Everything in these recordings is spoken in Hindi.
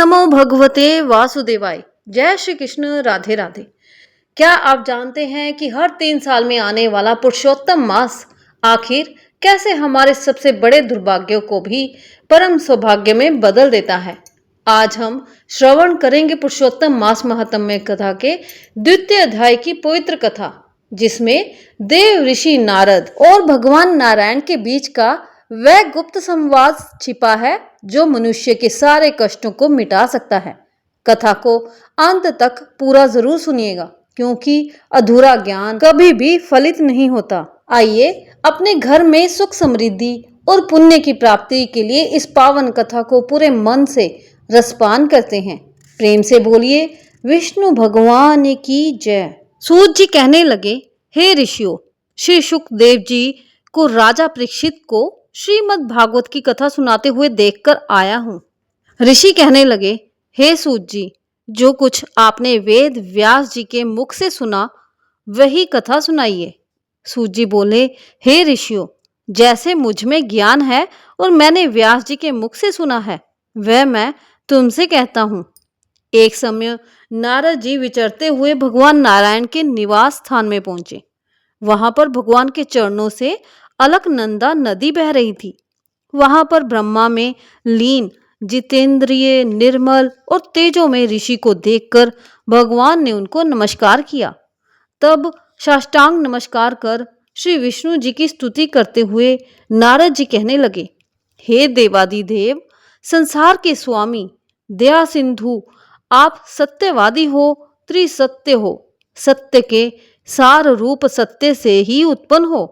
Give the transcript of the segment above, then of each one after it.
नमो भगवते वासुदेवाय। जय श्री कृष्ण। राधे राधे। क्या आप जानते हैं कि हर 3 साल में आने वाला पुरुषोत्तम मास आखिर कैसे हमारे सबसे बड़े दुर्भाग्यों को भी परम सौभाग्य में बदल देता है। आज हम श्रवण करेंगे पुरुषोत्तम मास महात्म्य कथा के द्वितीय अध्याय की पवित्र कथा, जिसमें देव ऋषि नारद और भगवान नारायण के बीच का वह गुप्त संवाद छिपा है जो मनुष्य के सारे कष्टों को मिटा सकता है। कथा को अंत तक पूरा जरूर सुनिएगा, क्योंकि अधूरा ज्ञान कभी भी फलित नहीं होता। आइए अपने घर में सुख समृद्धि और पुण्य की प्राप्ति के लिए इस पावन कथा को पूरे मन से रसपान करते हैं। प्रेम से बोलिए विष्णु भगवान की जय। सूत जी कहने लगे, हे ऋषियों, श्री सुखदेव जी को राजा परीक्षित को श्रीमद् भागवत की कथा सुनाते हुए देखकर आया हूँ। ऋषि कहने लगे, हे सूत जी, जो कुछ आपने वेद व्यास जी के मुख से सुना वही कथा सुनाइए। सूत जी बोले, हे ऋषियों, जैसे मुझ में ज्ञान है और मैंने व्यास जी के मुख से सुना है वह मैं तुमसे कहता हूँ। एक समय नारद जी विचरते हुए भगवान नारायण के निवास स्थान में पहुंचे। वहां पर भगवान के चरणों से अलकनंदा नदी बह रही थी। वहां पर ब्रह्मा में लीन जितेंद्रिय निर्मल और तेजोमय ऋषि को देखकर भगवान ने उनको नमस्कार किया। तब साष्टांग नमस्कार कर श्री विष्णु जी की स्तुति करते हुए नारद जी कहने लगे, हे देवादिदेव, संसार के स्वामी, दया सिंधु, आप सत्यवादी हो, त्रिसत्य हो, सत्य के सार रूप सत्य से ही उत्पन्न हो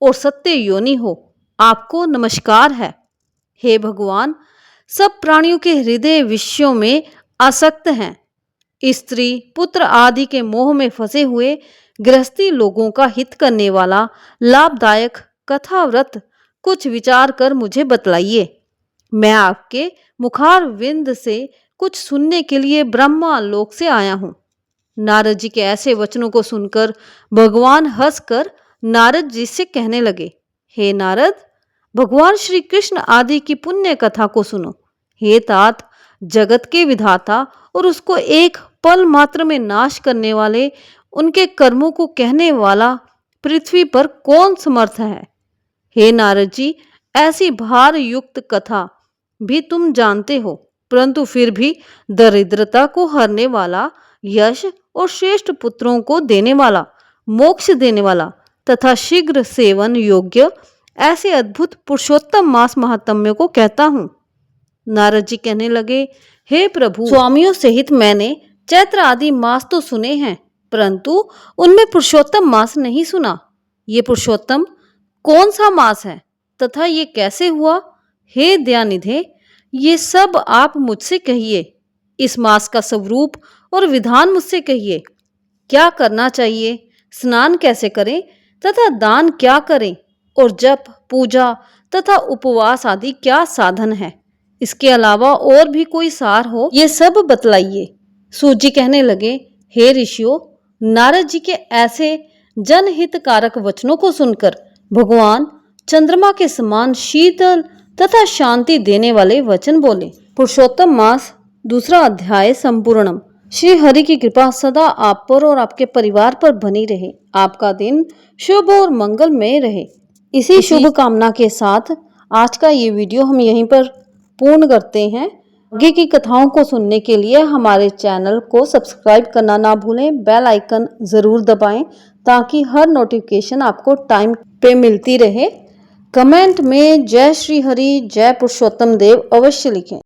और सत्य योनि हो, आपको नमस्कार है। हे भगवान, सब प्राणियों के हृदय विषयों में आसक्त हैं। स्त्री पुत्र आदि के मोह में फंसे हुए गृहस्थी लोगों का हित करने वाला लाभदायक कथाव्रत कुछ विचार कर मुझे बतलाइए। मैं आपके मुखार विंद से कुछ सुनने के लिए ब्रह्मा लोक से आया हूँ। नारद जी के ऐसे वचनों को सुनकर भगवान हंसकर नारद जी से कहने लगे, हे नारद, भगवान श्री कृष्ण आदि की पुण्य कथा को सुनो। हे तात, जगत के विधाता और उसको एक पल मात्र में नाश करने वाले, उनके कर्मों को कहने वाला पृथ्वी पर कौन समर्थ है। हे नारद जी, ऐसी भार युक्त कथा भी तुम जानते हो, परंतु फिर भी दरिद्रता को हरने वाला, यश और श्रेष्ठ पुत्रों को देने वाला, मोक्ष देने वाला तथा शीघ्र सेवन योग्य ऐसे अद्भुत पुरुषोत्तम मास महात्म्य को कहता हूँ। नारद जी कहने लगे, हे प्रभु, स्वामियों सहित मैंने चैत्र आदि मास तो सुने हैं, परंतु उनमें पुरुषोत्तम मास नहीं सुना। ये पुरुषोत्तम कौन सा मास है तथा ये कैसे हुआ? हे दयानिधे, ये सब आप मुझसे कहिए। इस मास का स्वरूप और विधान मुझसे कहिए। क्या करना चाहिए, स्नान कैसे करें तथा दान क्या करें, और जप पूजा तथा उपवास आदि क्या साधन है। इसके अलावा और भी कोई सार हो, ये सब बतलाइए। सूत जी कहने लगे, हे ऋषियों, नारद जी के ऐसे जनहितकारक वचनों को सुनकर भगवान चंद्रमा के समान शीतल तथा शांति देने वाले वचन बोले। पुरुषोत्तम मास दूसरा अध्याय संपूर्णम। श्री हरि की कृपा सदा आप पर और आपके परिवार पर बनी रहे। आपका दिन शुभ और मंगलमय रहे। इसी शुभ कामना के साथ आज का ये वीडियो हम यहीं पर पूर्ण करते हैं। आगे की कथाओं को सुनने के लिए हमारे चैनल को सब्सक्राइब करना ना भूलें। बेल आइकन जरूर दबाएं ताकि हर नोटिफिकेशन आपको टाइम पे मिलती रहे। कमेंट में जय श्री हरि, जय पुरुषोत्तम देव अवश्य लिखें।